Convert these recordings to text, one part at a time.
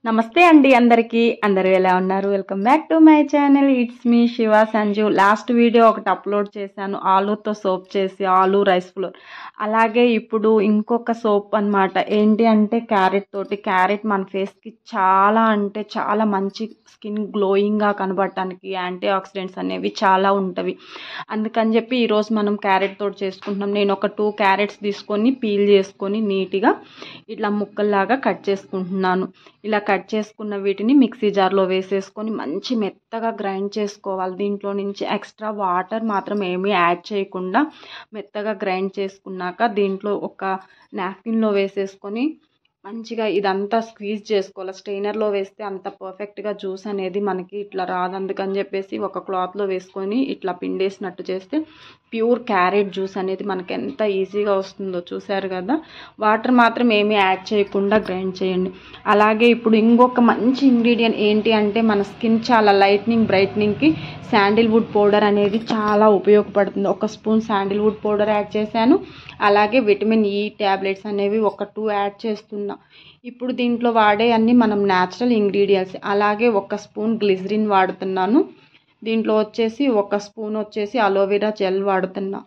నమస్తే అండి అందరికీ. అందరూ ఎలా ఉన్నారు? Welcome back to my channel. It's me Shiva Sanju. Last video ఒకటి అప్లోడ్ చేశాను, ఆలూతో సోప్ చేసి, ఆలూ రైస్ ఫ్లోర్. అలాగే ఇప్పుడు ఇంకొక సోప్ అన్నమాట. ఏంటి అంటే క్యారెట్ తోటి. క్యారెట్ మన ఫేస్కి చాలా అంటే చాలా మంచి, స్కిన్ గ్లోయింగ్గా కనబడటానికి యాంటీ ఆక్సిడెంట్స్ అనేవి చాలా ఉంటవి. అందుకని చెప్పి ఈరోజు మనం క్యారెట్ తోటి చేసుకుంటున్నాం. నేను ఒక 2 క్యారెట్స్ తీసుకొని పీల్ చేసుకొని నీట్గా ఇట్లా ముక్కల్లాగా కట్ చేసుకుంటున్నాను. ఇలా కట్ చేసుకున్న వీటిని మిక్సీ జార్లో వేసేసుకొని మంచి మెత్తగా గ్రైండ్ చేసుకోవాలి. దీంట్లో నుంచి ఎక్స్ట్రా వాటర్ మాత్రం ఏమీ యాడ్ చేయకుండా మెత్తగా గ్రైండ్ చేసుకున్నాక దీంట్లో ఒక నాప్కిన్లో వేసేసుకొని మంచిగా ఇదంతా స్క్వీజ్ చేసుకోవాలి. స్ట్రెయినర్లో వేస్తే అంత పర్ఫెక్ట్గా జ్యూస్ అనేది మనకి ఇట్లా రాదు. అందుకని చెప్పేసి ఒక క్లాత్లో వేసుకొని ఇట్లా పిండేసినట్టు చేస్తే ప్యూర్ క్యారెట్ జ్యూస్ అనేది మనకి ఎంత ఈజీగా వస్తుందో చూసారు కదా. వాటర్ మాత్రం ఏమీ యాడ్ చేయకుండా గ్రైండ్ చేయండి. అలాగే ఇప్పుడు ఇంకొక మంచి ఇంగ్రీడియంట్ ఏంటి అంటే మన స్కిన్ చాలా లైట్నింగ్, బ్రైట్నింగ్కి శాండిల్వుడ్ పౌడర్ అనేది చాలా ఉపయోగపడుతుంది. 1 స్పూన్ శాండిల్వుడ్ పౌడర్ యాడ్ చేశాను. అలాగే విటమిన్ ఈ ట్యాబ్లెట్స్ అనేవి ఒక 2 యాడ్ చేస్తున్నా. ఇప్పుడు దీంట్లో వాడే అన్ని మనం న్యాచురల్ ఇంగ్రీడియంట్స్. అలాగే 1 స్పూన్ గ్లిజరిన్ వాడుతున్నాను. దీంట్లో వచ్చేసి 1 స్పూన్ వచ్చేసి అలోవెరా జెల్ వాడుతున్నా.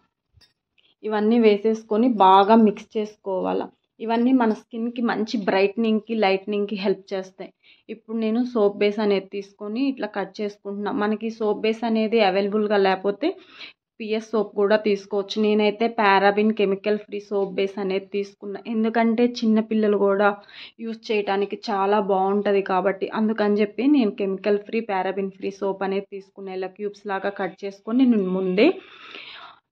ఇవన్నీ వేసేసుకొని బాగా మిక్స్ చేసుకోవాలి. ఇవన్నీ మన స్కిన్కి మంచి బ్రైట్నింగ్కి, లైట్నింగ్కి హెల్ప్ చేస్తాయి. ఇప్పుడు నేను సోప్ బేస్ అనేది తీసుకొని ఇట్లా కట్ చేసుకుంటున్నా. మనకి సోప్ బేస్ అనేది అవైలబుల్గా లేకపోతే పిఎస్ సోప్ కూడా తీసుకోవచ్చు. నేనైతే paraben chemical free soap base అనేది తీసుకున్నా. ఎందుకంటే చిన్నపిల్లలు కూడా యూజ్ చేయడానికి చాలా బాగుంటుంది కాబట్టి. అందుకని చెప్పి నేను chemical free, paraben free soap అనేది తీసుకున్నా. ఇలా క్యూబ్స్ లాగా కట్ చేసుకొని నేను ముందే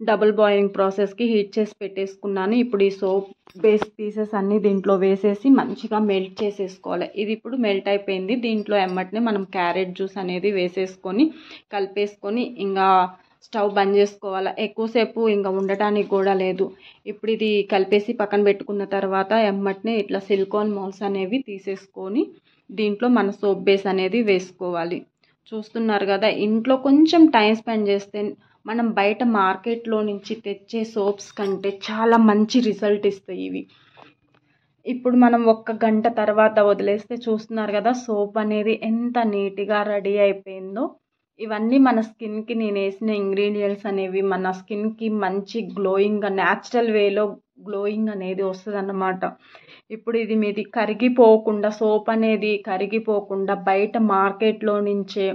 డబుల్ బాయిలింగ్ ప్రాసెస్కి హీట్ చేసి పెట్టేసుకున్నాను. ఇప్పుడు ఈ సోప్ బేస్ పీసెస్ అన్నీ దీంట్లో వేసేసి మంచిగా మెల్ట్ చేసేసుకోవాలి. ఇది ఇప్పుడు మెల్ట్ అయిపోయింది. దీంట్లో ఎమ్మటనే మనం క్యారెట్ జ్యూస్ అనేది వేసేసుకొని కలిపేసుకొని ఇంకా స్టవ్ బంద్ చేసుకోవాలి. ఎక్కువసేపు ఇంకా ఉండటానికి కూడా లేదు. ఇప్పుడు ఇది కలిపేసి పక్కన పెట్టుకున్న తర్వాత ఎమ్మటనే ఇట్లా సిలికాన్ మౌల్స్ అనేవి తీసేసుకొని దీంట్లో మన సోప్ బేస్ అనేది వేసుకోవాలి. చూస్తున్నారు కదా, ఇంట్లో కొంచెం టైం స్పెండ్ చేస్తే మనం బయట మార్కెట్లో నుంచి తెచ్చే సోప్స్ కంటే చాలా మంచి రిజల్ట్ ఇస్తాయి ఇవి. ఇప్పుడు మనం 1 గంట తర్వాత వదిలేస్తే చూస్తున్నారు కదా సోప్ అనేది ఎంత నీట్గా రెడీ అయిపోయిందో. ఇవన్నీ మన స్కిన్కి నేను వేసిన ఇంగ్రీడియంట్స్ అనేవి మన స్కిన్కి మంచి గ్లోయింగ్గా, న్యాచురల్ వేలో గ్లోయింగ్ అనేది వస్తుంది అన్నమాట. ఇప్పుడు ఇది మీది కరిగిపోకుండా, సోప్ అనేది కరిగిపోకుండా బయట మార్కెట్లో నుంచే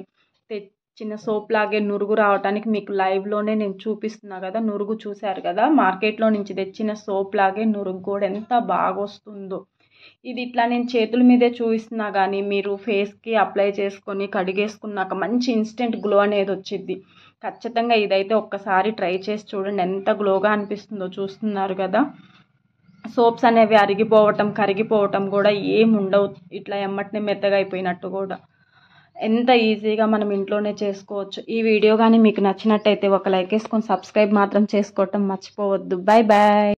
తెచ్చిన సోప్ లాగే నురుగు రావడానికి మీకు లైవ్లోనే నేను చూపిస్తున్నా కదా. నురుగు చూశారు కదా, మార్కెట్లో నుంచి తెచ్చిన సోప్ లాగే నురుగు కూడా ఎంత బాగా వస్తుందో. ఇది ఇట్లా నేను చేతుల మీదే చూపిస్తున్నా కానీ మీరు ఫేస్కి అప్లై చేసుకొని కడిగేసుకున్నాక మంచి ఇన్స్టెంట్ గ్లో అనేది వచ్చింది. ఖచ్చితంగా ఇదైతే ఒక్కసారి ట్రై చేసి చూడండి, ఎంత గ్లోగా అనిపిస్తుందో. చూస్తున్నారు కదా, సోప్స్ అనేవి అరిగిపోవటం, కరిగిపోవటం కూడా ఏం ఉండవు. ఇట్లా ఎమ్మటనే మెత్తగా అయిపోయినట్టు కూడా ఎంత ఈజీగా మనం ఇంట్లోనే చేసుకోవచ్చు. ఈ వీడియో కానీ మీకు నచ్చినట్టయితే ఒక లైక్ వేసుకొని సబ్స్క్రైబ్ మాత్రం చేసుకోవటం మర్చిపోవద్దు. Bye bye.